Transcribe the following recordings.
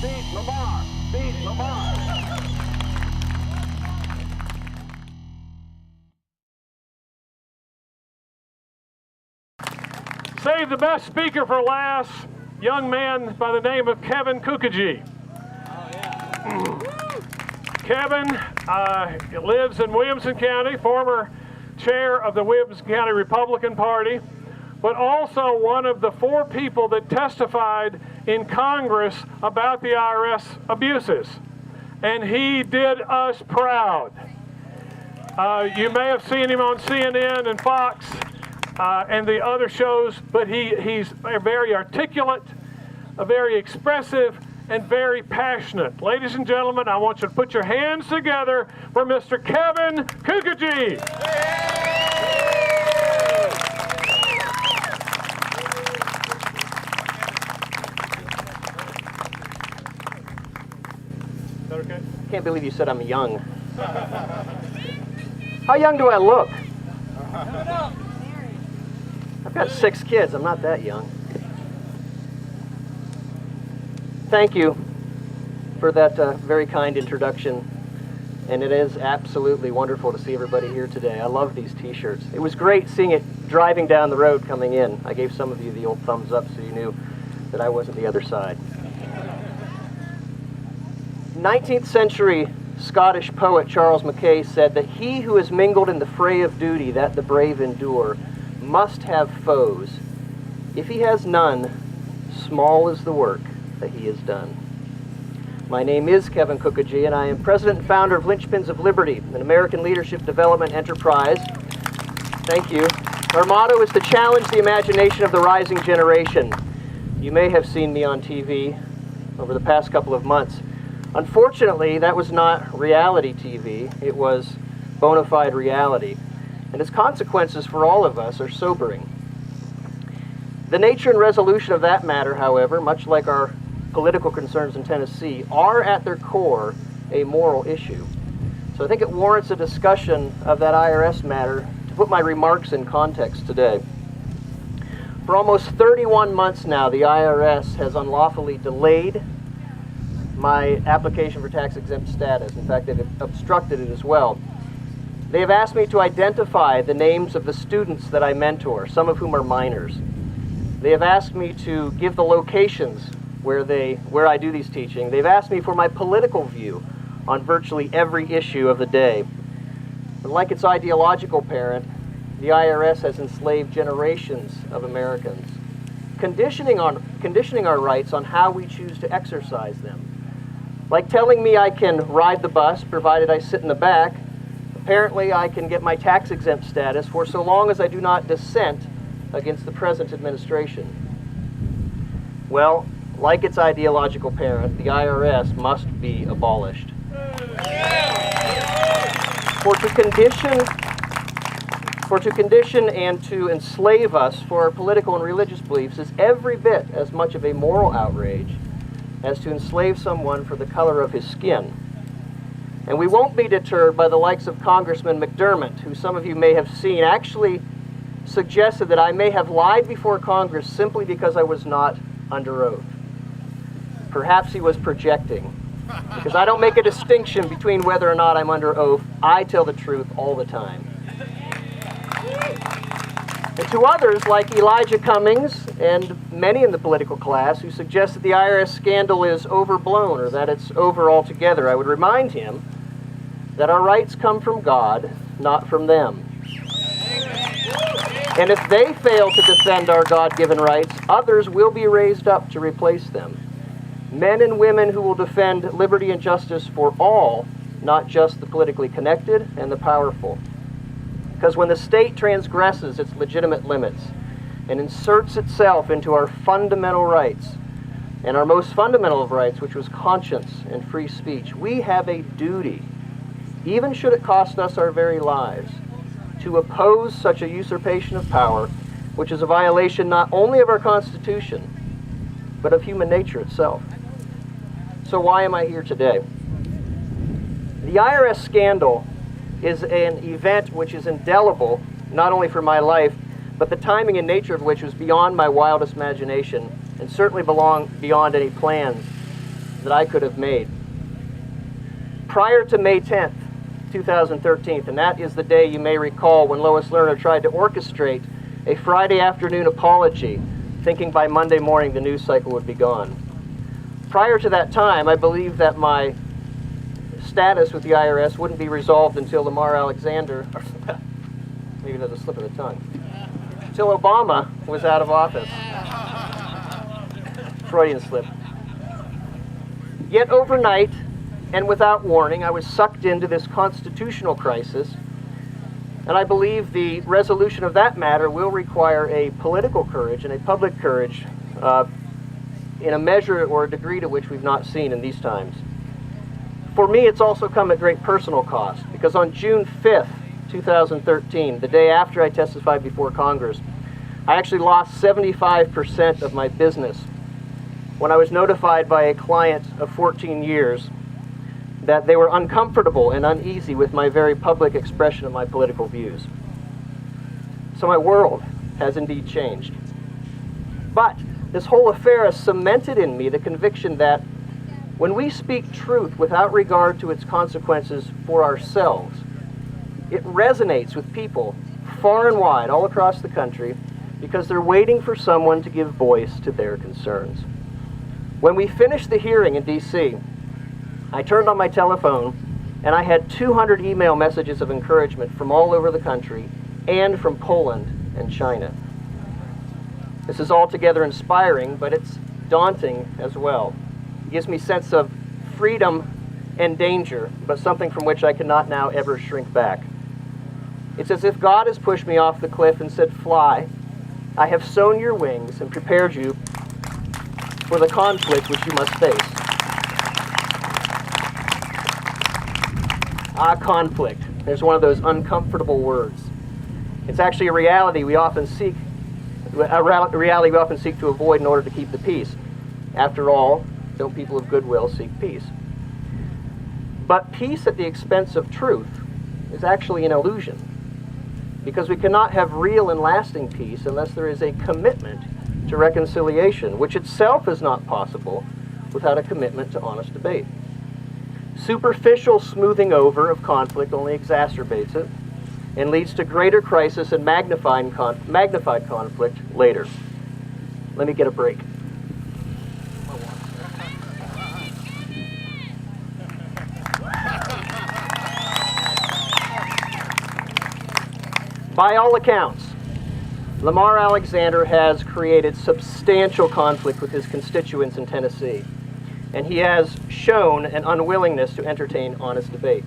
beat Lamar. Beat Lamar. Save the best speaker for last. Young man by the name of Kevin Kookogey. Kevin lives in Williamson County, former chair of the Williamson County Republican Party, but also one of the 4 people that testified in Congress about the IRS abuses. And he did us proud. You may have seen him on CNN and Fox and the other shows, but he's very articulate, very expressive, and very passionate. Ladies and gentlemen, I want you to put your hands together for Mr. Kevin Kookogey. Is that okay? I can't believe you said I'm young. How young do I look? I've got 6 kids. I'm not that young. Thank you for that very kind introduction. And it is absolutely wonderful to see everybody here today. I love these t-shirts. It was great seeing it driving down the road coming in. I gave some of you the old thumbs up so you knew that I wasn't the other side. 19th century Scottish poet Charles Mackay said that he who has mingled in the fray of duty that the brave endure must have foes. If he has none, small is the work that he has done. My name is Kevin Kookogey, and I am president and founder of Linchpins of Liberty, an American leadership development enterprise. Thank you. Our motto is to challenge the imagination of the rising generation. You may have seen me on TV over the past couple of months. Unfortunately, that was not reality TV. It was bona fide reality. And its consequences for all of us are sobering. The nature and resolution of that matter, however, much like our political concerns in Tennessee, are at their core a moral issue. So I think it warrants a discussion of that IRS matter to put my remarks in context today. For almost 31 months now, the IRS has unlawfully delayed my application for tax-exempt status. In fact, they've obstructed it as well. They have asked me to identify the names of the students that I mentor, some of whom are minors. They have asked me to give the locations where I do these teaching. They've asked me for my political view on virtually every issue of the day. And like its ideological parent, the IRS has enslaved generations of Americans, conditioning our rights on how we choose to exercise them. Like telling me I can ride the bus provided I sit in the back, apparently I can get my tax-exempt status for so long as I do not dissent against the present administration. Well, like its ideological parent, the IRS must be abolished. For to condition and to enslave us for our political and religious beliefs is every bit as much of a moral outrage as to enslave someone for the color of his skin. And we won't be deterred by the likes of Congressman McDermott, who some of you may have seen, actually suggested that I may have lied before Congress simply because I was not under oath. Perhaps he was projecting, because I don't make a distinction between whether or not I'm under oath. I tell the truth all the time. And to others, like Elijah Cummings and many in the political class who suggest that the IRS scandal is overblown or that it's over altogether, I would remind him that our rights come from God, not from them. And if they fail to defend our God-given rights, others will be raised up to replace them. Men and women who will defend liberty and justice for all, not just the politically connected and the powerful. Because when the state transgresses its legitimate limits and inserts itself into our fundamental rights, and our most fundamental of rights, which was conscience and free speech, we have a duty, even should it cost us our very lives, to oppose such a usurpation of power, which is a violation not only of our Constitution, but of human nature itself. So why am I here today? The IRS scandal is an event which is indelible, not only for my life, but the timing and nature of which was beyond my wildest imagination, and certainly beyond any plans that I could have made. Prior to May 10th, 2013, and that is the day you may recall when Lois Lerner tried to orchestrate a Friday afternoon apology, thinking by Monday morning the news cycle would be gone. Prior to that time, I believed that my status with the IRS wouldn't be resolved until Lamar Alexander, maybe that's a slip of the tongue, until Obama was out of office. Freudian slip. Yet overnight, and without warning, I was sucked into this constitutional crisis, and I believe the resolution of that matter will require a political courage and a public courage in a measure or a degree to which we've not seen in these times. For me, it's also come at great personal cost, because on June 5th, 2013, the day after I testified before Congress, I actually lost 75% of my business when I was notified by a client of 14 years that they were uncomfortable and uneasy with my very public expression of my political views. So my world has indeed changed. But this whole affair has cemented in me the conviction that when we speak truth without regard to its consequences for ourselves, it resonates with people far and wide all across the country because they're waiting for someone to give voice to their concerns. When we finished the hearing in D.C., I turned on my telephone and I had 200 email messages of encouragement from all over the country and from Poland and China. This is altogether inspiring, but it's daunting as well. It gives me a sense of freedom and danger, but something from which I cannot now ever shrink back. It's as if God has pushed me off the cliff and said, "Fly, I have sown your wings and prepared you for the conflict which you must face." Conflict. There's one of those uncomfortable words. It's actually a reality we often seek to avoid in order to keep the peace. After all, don't people of goodwill seek peace? But peace at the expense of truth is actually an illusion, because we cannot have real and lasting peace unless there is a commitment to reconciliation, which itself is not possible without a commitment to honest debate. Superficial smoothing over of conflict only exacerbates it and leads to greater crisis and magnified conflict later. Let me get a break. By all accounts, Lamar Alexander has created substantial conflict with his constituents in Tennessee, and he has shown an unwillingness to entertain honest debate.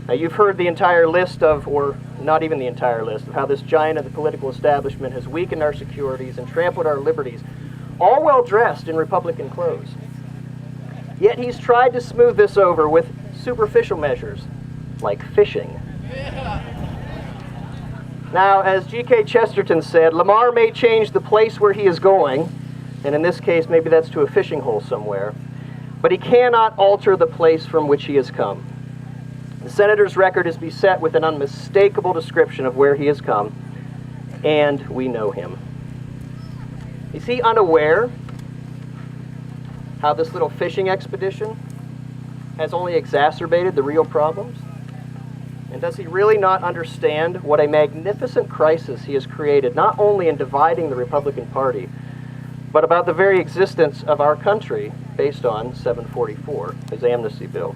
Now, you've heard the entire list of, or not even the entire list, of how this giant of the political establishment has weakened our securities and trampled our liberties, all well dressed in Republican clothes. Yet he's tried to smooth this over with superficial measures, like fishing. Now, as G.K. Chesterton said, Lamar may change the place where he is going, and in this case, maybe that's to a fishing hole somewhere, but he cannot alter the place from which he has come. The senator's record is beset with an unmistakable description of where he has come, and we know him. Is he unaware how this little fishing expedition has only exacerbated the real problems? And does he really not understand what a magnificent crisis he has created, not only in dividing the Republican Party, but about the very existence of our country based on 744, his amnesty bill?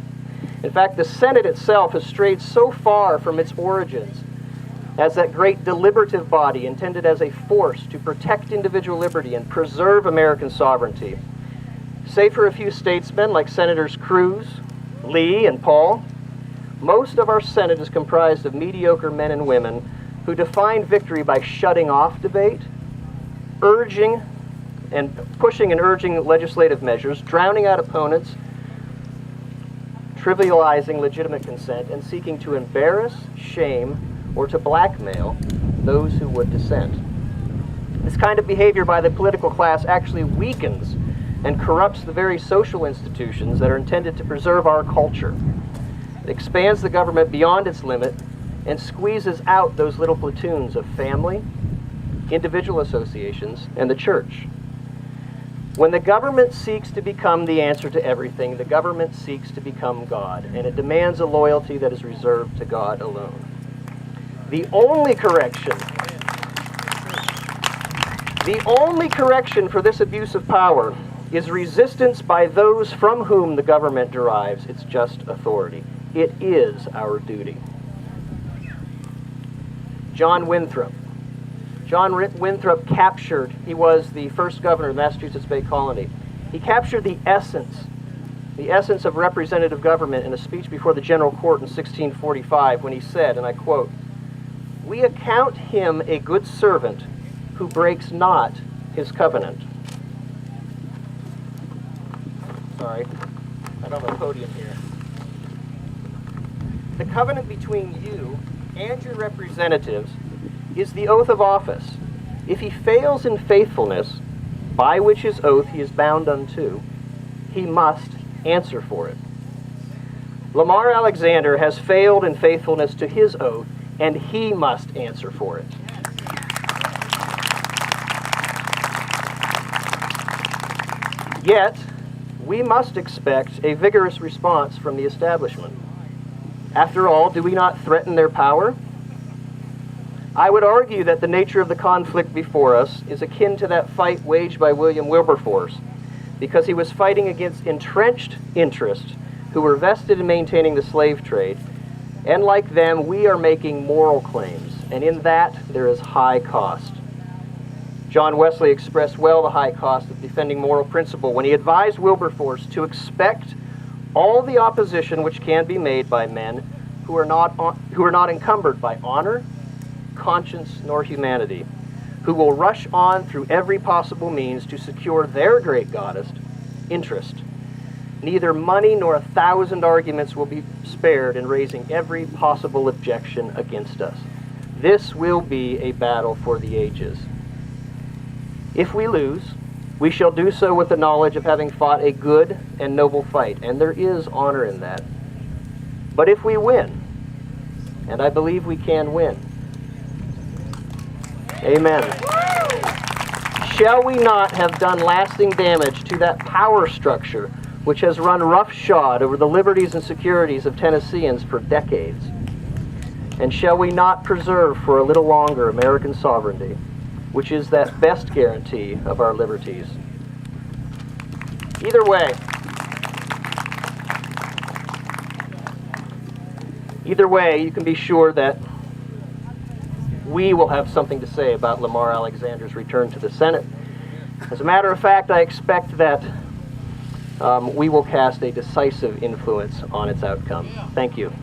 In fact, the Senate itself has strayed so far from its origins as that great deliberative body intended as a force to protect individual liberty and preserve American sovereignty. Save for a few statesmen like Senators Cruz, Lee, and Paul, most of our Senate is comprised of mediocre men and women who define victory by shutting off debate, urging and pushing and urging legislative measures, drowning out opponents, trivializing legitimate consent, and seeking to embarrass, shame, or to blackmail those who would dissent. This kind of behavior by the political class actually weakens and corrupts the very social institutions that are intended to preserve our culture. It expands the government beyond its limit and squeezes out those little platoons of family, individual associations, and the church. When the government seeks to become the answer to everything, the government seeks to become God, and it demands a loyalty that is reserved to God alone. The only correction for this abuse of power is resistance by those from whom the government derives its just authority. It is our duty. John Winthrop. John Winthrop captured, he was the first governor of Massachusetts Bay Colony. He captured the essence of representative government in a speech before the General Court in 1645 when he said, and I quote, "We account him a good servant who breaks not his covenant." Sorry, I don't have a podium here. The covenant between you and your representatives is the oath of office. If he fails in faithfulness, by which his oath he is bound unto, he must answer for it. Lamar Alexander has failed in faithfulness to his oath, and he must answer for it. Yet, we must expect a vigorous response from the establishment. After all, do we not threaten their power? I would argue that the nature of the conflict before us is akin to that fight waged by William Wilberforce, because he was fighting against entrenched interests who were vested in maintaining the slave trade, and like them, we are making moral claims, and in that there is high cost. John Wesley expressed well the high cost of defending moral principle when he advised Wilberforce to expect all the opposition which can be made by men who are not encumbered by honor, conscience, nor humanity, who will rush on through every possible means to secure their great goddess, interest. Neither money nor 1,000 arguments will be spared in raising every possible objection against us. This will be a battle for the ages. If we lose, we shall do so with the knowledge of having fought a good and noble fight, and there is honor in that. But if we win, and I believe we can win, amen, shall we not have done lasting damage to that power structure which has run roughshod over the liberties and securities of Tennesseans for decades? And shall we not preserve for a little longer American sovereignty, which is that best guarantee of our liberties? Either way, you can be sure that we will have something to say about Lamar Alexander's return to the Senate. As a matter of fact, I expect that we will cast a decisive influence on its outcome. Thank you.